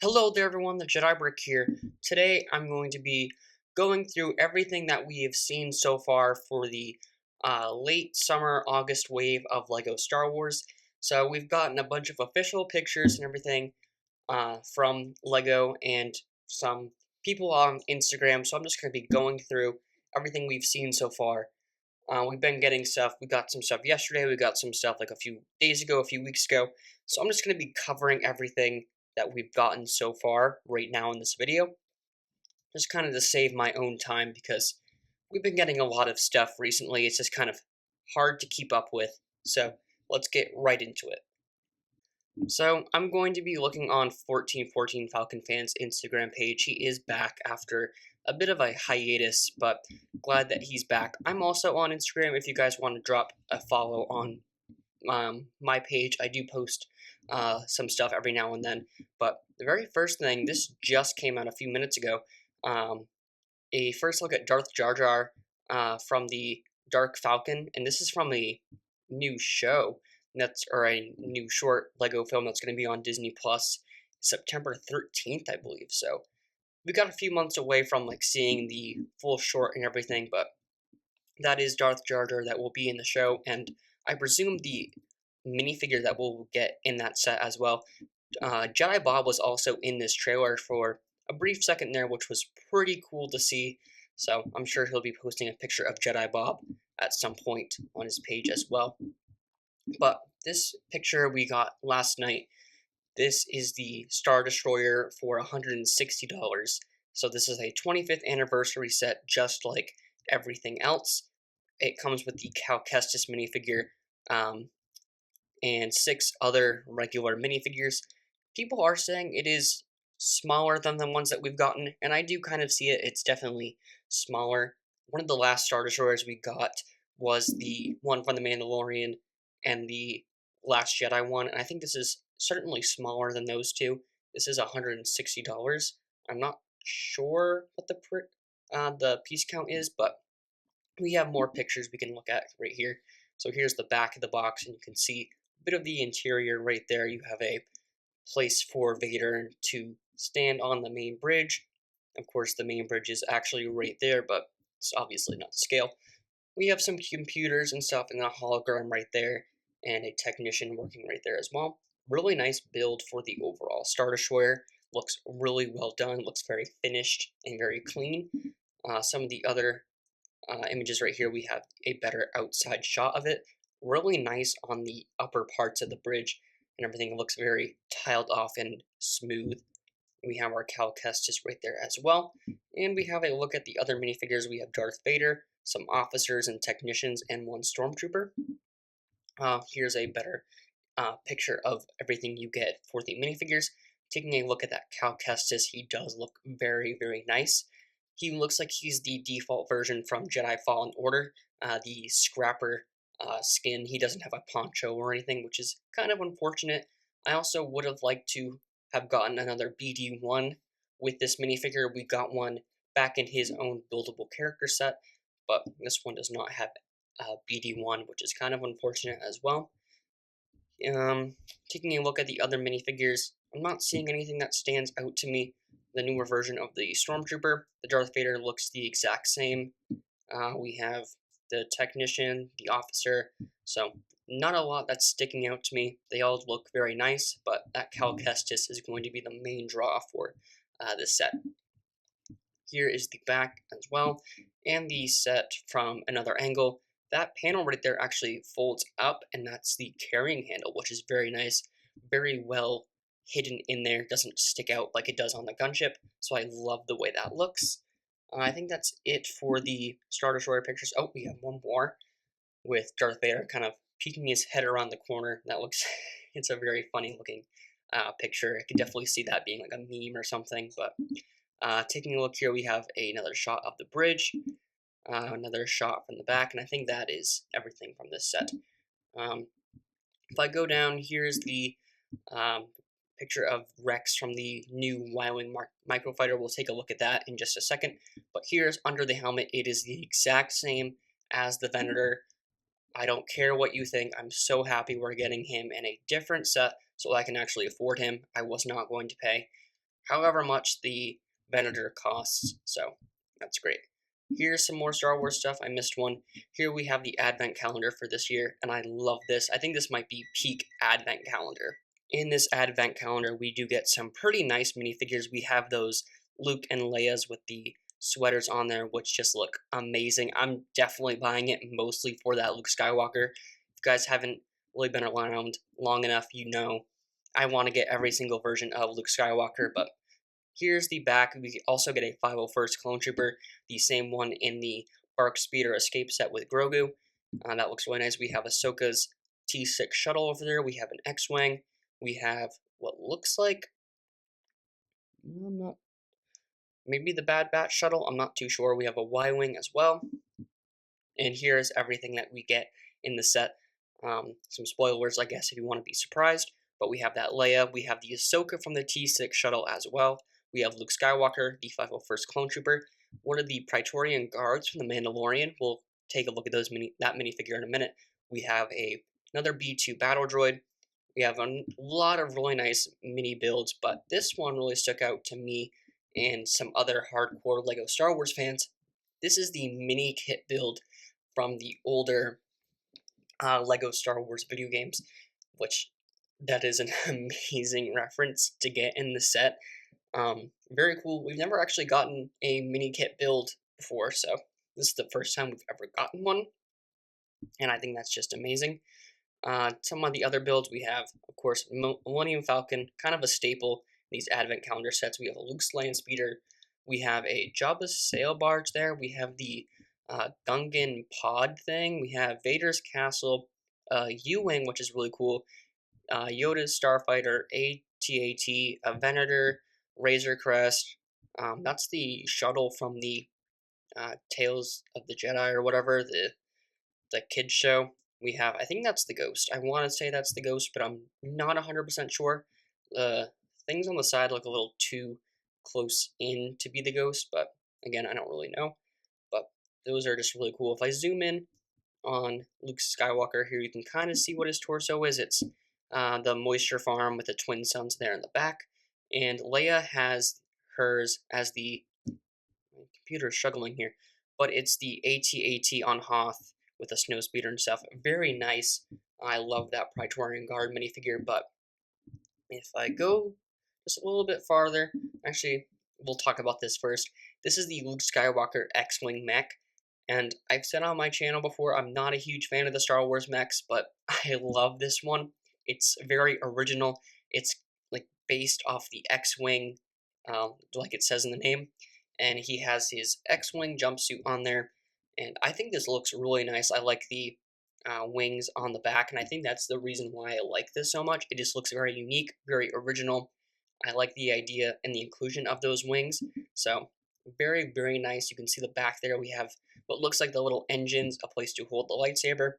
Hello there everyone, the Jedi Brick here. Today I'm going to be going through everything that we have seen so far for the late summer August wave of LEGO Star Wars. So we've gotten a bunch of official pictures and everything from LEGO and some people on Instagram, so I'm just going to be going through everything we've seen so far. We've been getting stuff. We got some stuff yesterday. We got some stuff like a few days ago, a few weeks ago. So I'm just going to be covering everything that we've gotten so far right now in this video. Just kind of to save my own time because we've been getting a lot of stuff recently. It's just kind of hard to keep up with. So let's get right into it. So I'm going to be looking on 1414 Falcon Fan's Instagram page. He is back after a bit of a hiatus, but glad that he's back. I'm also on Instagram if you guys want to drop a follow on my page. I do post some stuff every now and then. But the very first thing, this just came out a few minutes ago. A first look at Darth Jar Jar from the Dark Falcon, and this is from a new show or a new short Lego film that's going to be on Disney Plus September 13th, I believe. So we got a few months away from like seeing the full short and everything, but that is Darth Jar Jar that will be in the show, and I presume the minifigure that we'll get in that set as well. Jedi Bob was also in this trailer for a brief second there, which was pretty cool to see. So I'm sure he'll be posting a picture of Jedi Bob at some point on his page as well. But this picture we got last night, this is the Star Destroyer for $160. So this is a 25th anniversary set, just like everything else. It comes with the Cal Kestis minifigure and 6 other regular minifigures. People are saying it is smaller than the ones that we've gotten, and I do kind of see it. It's definitely smaller. One of the last Star Destroyers we got was the one from The Mandalorian and the Last Jedi one, and I think this is certainly smaller than those two. This is $160. I'm not sure what the piece count is, but we have more pictures we can look at right here. So here's the back of the box, and you can see a bit of the interior right there. You have a place for Vader to stand on the main bridge. Of course, the main bridge is actually right there, but it's obviously not to scale. We have some computers and stuff and a hologram right there, and a technician working right there as well. Really nice build for the overall Star Destroyer. Looks really well done, looks very finished and very clean. Some of the other images right here, we have a better outside shot of it. Really nice on the upper parts of the bridge, and everything looks very tiled off and smooth. We have our Cal Kestis right there as well, and we have a look at the other minifigures. We have Darth Vader, some officers and technicians, and one stormtrooper. Here's a better picture of everything you get for the minifigures. Taking a look at that Cal Kestis, he does look very, very nice. He looks like he's the default version from Jedi Fallen Order, the scrapper skin. He doesn't have a poncho or anything, which is kind of unfortunate. I also would have liked to have gotten another BD1 with this minifigure. We got one back in his own buildable character set, but this one does not have BD1, which is kind of unfortunate as well. Taking a look at the other minifigures, I'm not seeing anything that stands out to me. The newer version of the Stormtrooper, the Darth Vader looks the exact same. We have the technician, the officer, so not a lot that's sticking out to me. They all look very nice, but that Cal Kestis is going to be the main draw for this set. Here is the back as well, and the set from another angle. That panel right there actually folds up, and that's the carrying handle, which is very nice, very well hidden in there, doesn't stick out like it does on the gunship, so I love the way that looks. I think that's it for the Star Destroyer pictures. Oh, we have one more with Darth Vader kind of peeking his head around the corner. That looks, it's a very funny looking picture. I could definitely see that being like a meme or something, but taking a look here, we have another shot of the bridge, another shot from the back, and I think that is everything from this set. If I go down, here's the picture of Rex from the new Y-Wing microfighter. We'll take a look at that in just a second. But here's under the helmet. It is the exact same as the Venator. I don't care what you think. I'm so happy we're getting him in a different set so I can actually afford him. I was not going to pay however much the Venator costs. So that's great. Here's some more Star Wars stuff. I missed one. Here we have the Advent calendar for this year, and I love this. I think this might be peak Advent calendar. In this Advent calendar, we do get some pretty nice minifigures. We have those Luke and Leia's with the sweaters on there, which just look amazing. I'm definitely buying it mostly for that Luke Skywalker. If you guys haven't really been around long enough, you know I want to get every single version of Luke Skywalker, but here's the back. We also get a 501st Clone Trooper, the same one in the Bark Speeder Escape set with Grogu. That looks really nice. We have Ahsoka's T6 shuttle over there. We have an X-Wing. We have what looks like, I'm not, maybe the Bad Batch shuttle. I'm not too sure. We have a Y-Wing as well. And here's everything that we get in the set. Some spoilers, I guess, if you want to be surprised. But we have that Leia. We have the Ahsoka from the T6 shuttle as well. We have Luke Skywalker, the 501st Clone Trooper. One of the Praetorian Guards from the Mandalorian. We'll take a look at that minifigure in a minute. We have another B2 battle droid. We have a lot of really nice mini builds, but this one really stuck out to me and some other hardcore LEGO Star Wars fans. This is the mini kit build from the older LEGO Star Wars video games, which that is an amazing reference to get in the set. Very cool. We've never actually gotten a mini kit build before, so this is the first time we've ever gotten one, and I think that's just amazing. Some of the other builds we have, of course, Millennium Falcon, kind of a staple in these Advent calendar sets. We have a Luke's Land Speeder. We have a Jabba's sail barge there. We have the Gungan pod thing. We have Vader's castle, U-Wing, which is really cool. Yoda's Starfighter, AT-AT, a Venator, Razor Crest. That's the shuttle from the Tales of the Jedi or whatever, the kids show. We have, I think that's the Ghost. I want to say that's the Ghost, but I'm not 100% sure. The things on the side look a little too close in to be the Ghost, but again, I don't really know. But those are just really cool. If I zoom in on Luke Skywalker here, you can kind of see what his torso is. It's the moisture farm with the twin suns there in the back. And Leia has hers as the, my computer is struggling here, but it's the AT-AT on Hoth with a snow speeder and stuff. Very nice. I love that Praetorian Guard minifigure, but if I go just a little bit farther, actually, we'll talk about this first. This is the Luke Skywalker X-Wing mech, and I've said on my channel before, I'm not a huge fan of the Star Wars mechs, but I love this one. It's very original. It's like based off the X-Wing, like it says in the name, and he has his X-Wing jumpsuit on there. And I think this looks really nice. I like the wings on the back, and I think that's the reason why I like this so much. It just looks very unique, very original. I like the idea and the inclusion of those wings. So very, very nice. You can see the back there. We have what looks like the little engines, a place to hold the lightsaber.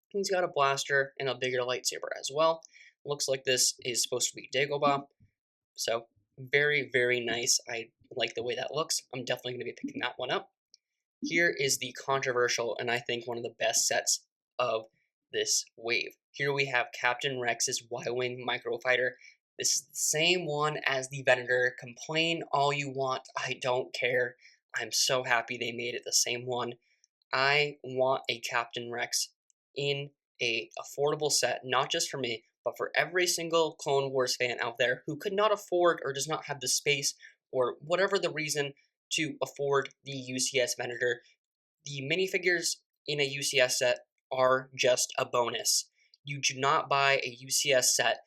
He's got a blaster and a bigger lightsaber as well. Looks like this is supposed to be Dagobah. So very, very nice. I like the way that looks. I'm definitely going to be picking that one up. Here is the controversial and I think one of the best sets of this wave. Here we have Captain Rex's Y-Wing Microfighter. This is the same one as the Venator. Complain all you want. I don't care. I'm so happy they made it the same one. I want a Captain Rex in a affordable set, not just for me, but for every single Clone Wars fan out there who could not afford or does not have the space or whatever the reason to afford the UCS Venator. The minifigures in a UCS set are just a bonus. You do not buy a UCS set,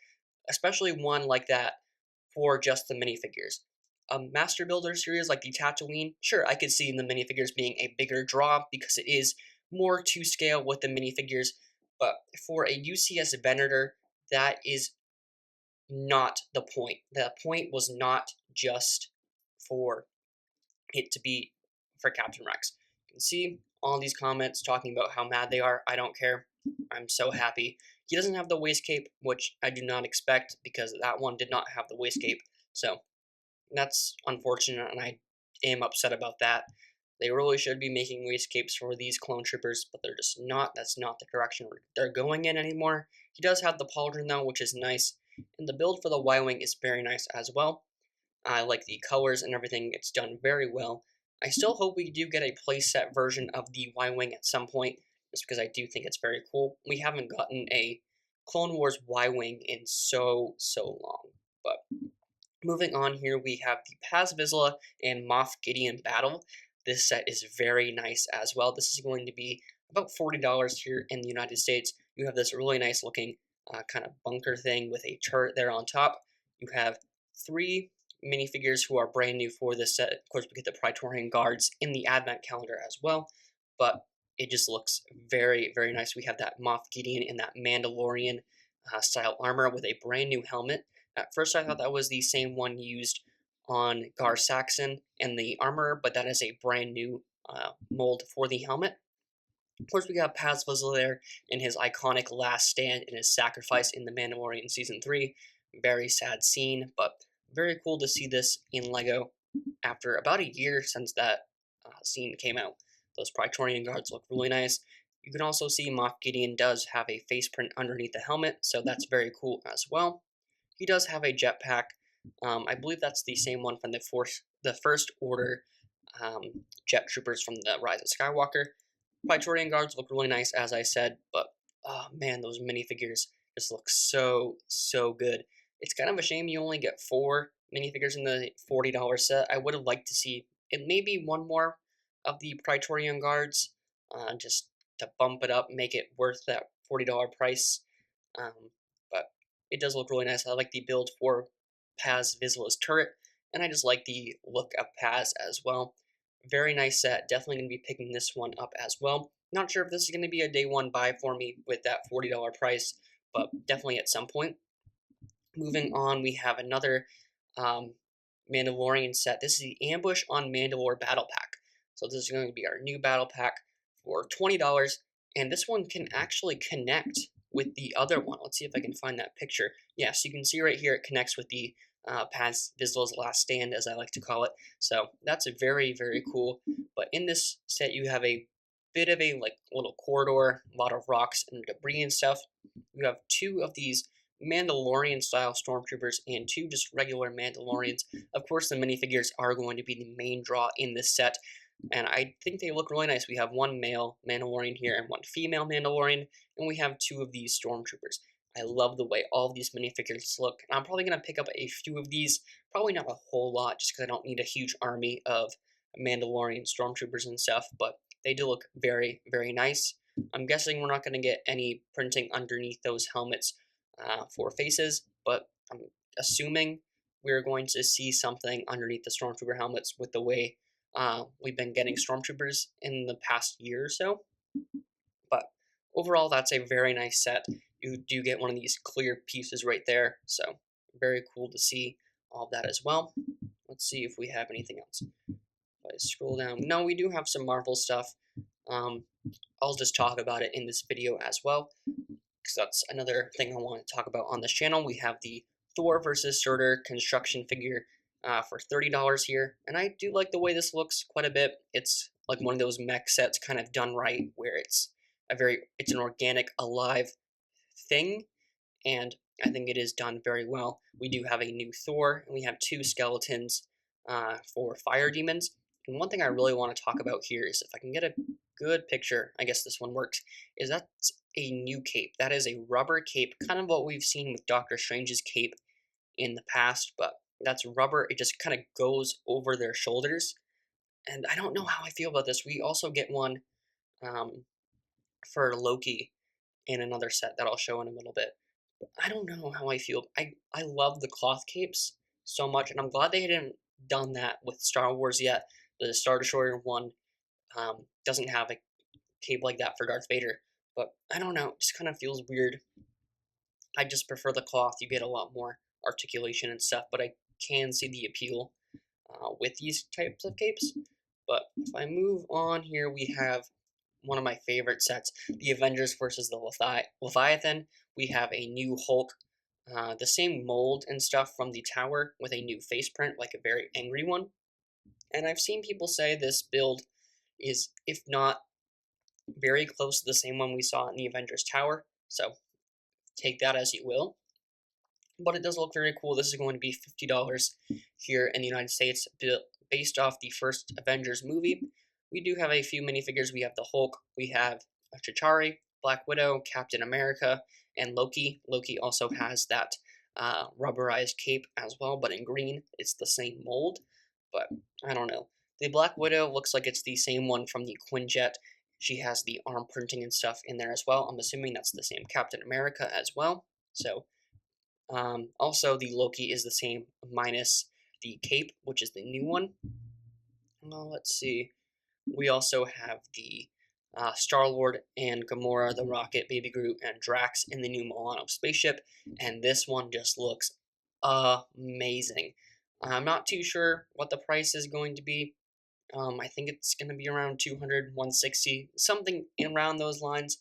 especially one like that, for just the minifigures. A Master Builder series like the Tatooine, sure, I could see the minifigures being a bigger draw because it is more to scale with the minifigures, but for a UCS Venator, that is not the point. The point was not just for it to be for Captain Rex. You can see all these comments talking about how mad they are. I don't care. I'm so happy. He doesn't have the waist cape, which I do not expect because that one did not have the waist cape. So that's unfortunate, and I am upset about that. They really should be making waist capes for these clone troopers, but they're just not. That's not the direction they're going in anymore. He does have the pauldron though, which is nice, and the build for the Y-Wing is very nice as well. I like the colors and everything. It's done very well. I still hope we do get a playset version of the Y-Wing at some point, just because I do think it's very cool. We haven't gotten a Clone Wars Y-Wing in so long. But moving on here, we have the Paz Vizsla and Moff Gideon battle. This set is very nice as well. This is going to be about $40 here in the United States. You have this really nice looking kind of bunker thing with a turret there on top. You have 3 minifigures who are brand new for this set. Of course, we get the Praetorian Guards in the Advent calendar as well, but it just looks very nice. We have that Moff Gideon in that Mandalorian style armor with a brand new helmet. At first, I thought that was the same one used on Gar Saxon and the armor, but that is a brand new mold for the helmet. Of course, we got Paz Vizsla there in his iconic last stand and his sacrifice in The Mandalorian Season 3. Very sad scene, but very cool to see this in LEGO after about a year since that scene came out. Those Praetorian Guards look really nice. You can also see Moff Gideon does have a face print underneath the helmet, so that's very cool as well. He does have a jetpack. I believe that's the same one from the First Order jet troopers from the Rise of Skywalker. Praetorian Guards look really nice, as I said, but oh man, those minifigures just look so good. It's kind of a shame you only get 4 minifigures in the $40 set. I would have liked to see it maybe one more of the Praetorian Guards, just to bump it up, make it worth that $40 price. But it does look really nice. I like the build for Paz Vizsla's turret, and I just like the look of Paz as well. Very nice set. Definitely going to be picking this one up as well. Not sure if this is going to be a day one buy for me with that $40 price, but definitely at some point. Moving on, we have another um, Mandalorian set. This is the Ambush on Mandalore Battle Pack. So this is going to be our new battle pack for $20, and this one can actually connect with the other one. Let's see if I can find that picture. Yeah, so you can see right here it connects with the Paz Vizsla's Last Stand, as I like to call it. So that's very cool. But in this set, you have a bit of a like little corridor, a lot of rocks and debris and stuff. You have 2 of these Mandalorian style stormtroopers and 2 just regular Mandalorians. Of course, the minifigures are going to be the main draw in this set, and I think they look really nice. We have 1 male Mandalorian here and 1 female Mandalorian, and we have 2 of these stormtroopers. I love the way all of these minifigures look, and I'm probably going to pick up a few of these, probably not a whole lot, just because I don't need a huge army of Mandalorian stormtroopers and stuff, but they do look very nice. I'm guessing we're not going to get any printing underneath those helmets for faces, but I'm assuming we're going to see something underneath the Stormtrooper helmets with the way we've been getting Stormtroopers in the past year or so. But overall, that's a very nice set. You do get one of these clear pieces right there, so very cool to see all of that as well. Let's see if we have anything else. If I scroll down, no, we do have some Marvel stuff. I'll just talk about it in this video as well, because that's another thing I want to talk about on this channel. We have the Thor versus Surtur construction figure for $30 here, and I do like the way this looks quite a bit. It's like one of those mech sets kind of done right, where it's an organic, alive thing, and I think it is done very well. We do have a new Thor, and we have 2 skeletons for fire demons. And one thing I really want to talk about here is if I can get a good picture, I guess this one works, is that's a new cape. That is a rubber cape, kind of what we've seen with Doctor Strange's cape in the past, but that's rubber. It just kind of goes over their shoulders, and I don't know how I feel about this. We also get one for Loki in another set that I'll show in a little bit. But I don't know how I feel. I love the cloth capes so much, and I'm glad they hadn't done that with Star Wars yet. The Star Destroyer one doesn't have a cape like that for Darth Vader, but I don't know. It just kind of feels weird. I just prefer the cloth. You get a lot more articulation and stuff, but I can see the appeal with these types of capes. But if I move on here, we have one of my favorite sets, the Avengers versus the Leviathan. We have a new Hulk, the same mold and stuff from the tower with a new face print, like a very angry one. And I've seen people say this build is, if not very close to the same one we saw in the Avengers Tower, so take that as you will. but it does look very cool. This is going to be $50 here in the United States, based off the first Avengers movie. We do have a few minifigures. We have the Hulk, we have Chitauri, Black Widow, Captain America, and Loki. Loki also has that rubberized cape as well, but in green. It's the same mold, but I don't know. The Black Widow looks like it's the same one from the Quinjet. She has the arm printing and stuff in there as well. I'm assuming that's the same Captain America as well. So also, the Loki is the same, minus the cape, which is the new one. Let's see. We also have the Star-Lord and Gamora, the Rocket, Baby Groot, and Drax in the new Milano spaceship, and this one just looks amazing. I'm not too sure what the price is going to be. I think it's going to be around 200, 160, something around those lines.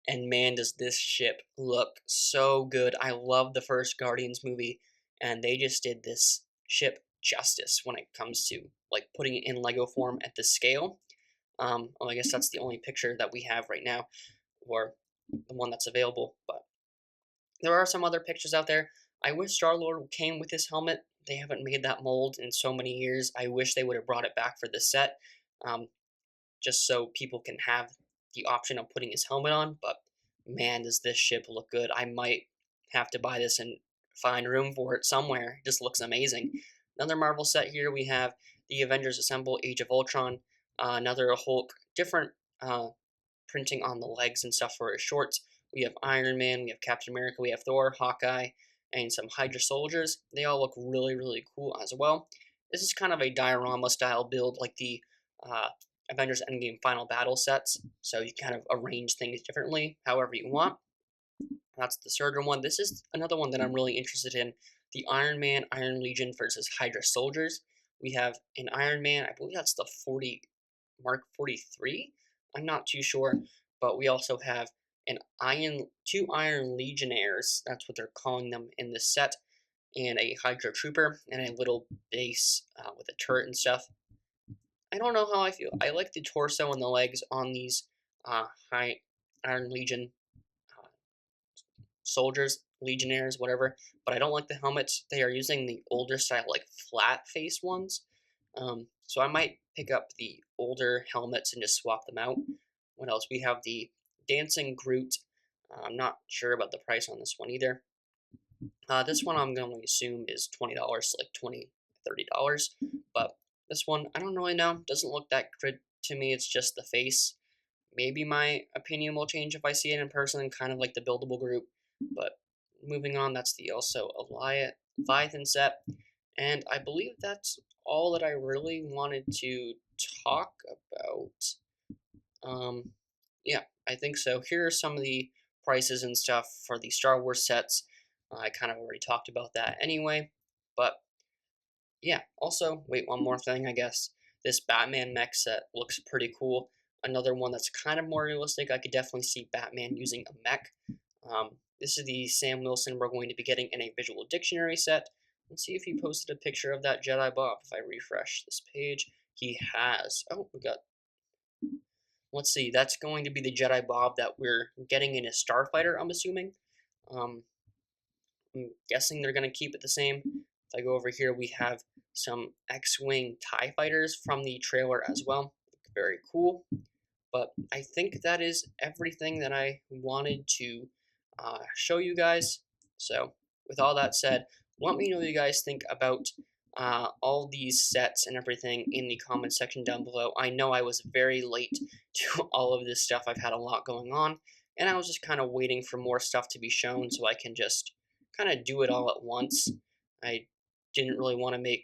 And man, does this ship look so good. I love the first Guardians movie, and they just did this ship justice when it comes to like putting it in Lego form at this scale. Well, I guess that's the only picture that we have right now, or the one that's available. But there are some other pictures out there. I wish Star-Lord came with his helmet. They haven't made that mold in so many years. I wish they would have brought it back for this set, um, just so people can have the option of putting his helmet on. But man, does this ship look good. I might have to buy this and find room for it somewhere. It just looks amazing. Another Marvel set here. We have the Avengers Assemble Age of Ultron. Another Hulk, different printing on the legs and stuff for his shorts. We have Iron Man, we have Captain America, we have Thor, Hawkeye, and some Hydra soldiers. They all look really, really cool as well. This is kind of a diorama style build, like the uh, Avengers Endgame Final Battle sets. So you kind of arrange things differently, however you want. That's the third one. This is another one that I'm really interested in. The Iron Man, Iron Legion versus Hydra soldiers. We have an Iron Man, I believe that's the 40 Mark 43. I'm not too sure, but we also have two Iron Legionnaires. That's what they're calling them in this set, and a Hydra Trooper and a little base with a turret and stuff. I don't know how I feel. I like the torso and the legs on these high Iron Legion soldiers, legionnaires, whatever. But I don't like the helmets. They are using the older style, like flat face ones. So I might pick up the older helmets and just swap them out. What else? We have the Dancing Groot. I'm not sure about the price on this one either. This one I'm going to assume is $20, like $20, $30. But this one, I don't really know. Doesn't look that good to me. It's just the face. Maybe my opinion will change if I see it in person, kind of like the buildable group. But moving on, that's the also Leviathan set. And I believe that's all that I really wanted to talk about. Yeah, I think so. Here are some of the prices and stuff for the Star Wars sets. I kind of already talked about that anyway. But yeah, also, wait, one more thing, I guess. This Batman mech set looks pretty cool. Another one that's kind of more realistic. I could definitely see Batman using a mech. This is the Sam Wilson we're going to be getting in a visual dictionary set. Let's see if he posted a picture of that Jedi Bob. If I refresh this page, he has. Oh, we got. Let's see. That's going to be the Jedi Bob that we're getting in a Starfighter, I'm assuming. Um, I'm guessing they're going to keep it the same. If I go over here, we have some X-Wing TIE fighters from the trailer as well. Very cool. But I think that is everything that I wanted to show you guys. So with all that said, let me know what you guys think about all these sets and everything in the comment section down below. I know I was very late to all of this stuff. I've had a lot going on, and I was just kind of waiting for more stuff to be shown so I can just kind of do it all at once. I didn't really want to make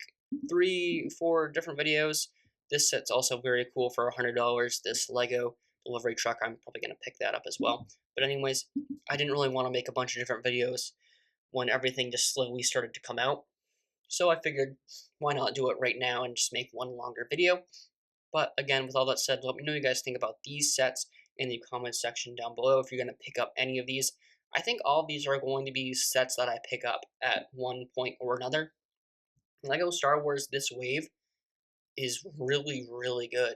3-4 different videos. This set's also very cool for $100. This Lego delivery truck, I'm probably going to pick that up as well. But anyways, I didn't really want to make a bunch of different videos when everything just slowly started to come out. So I figured, why not do it right now and just make one longer video. But again, with all that said, let me know what you guys think about these sets in the comment section down below if you're going to pick up any of these. I think all of these are going to be sets that I pick up at one point or another. Lego Star Wars this wave is really, really good.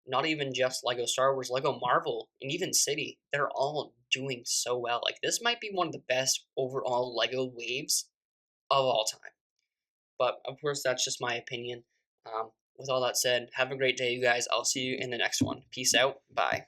Not even just Lego Star Wars, Lego Marvel, and even City. They're all doing so well. Like, this might be one of the best overall Lego waves of all time. But of course, that's just my opinion. With all that said, have a great day, you guys. I'll see you in the next one. Peace out. Bye.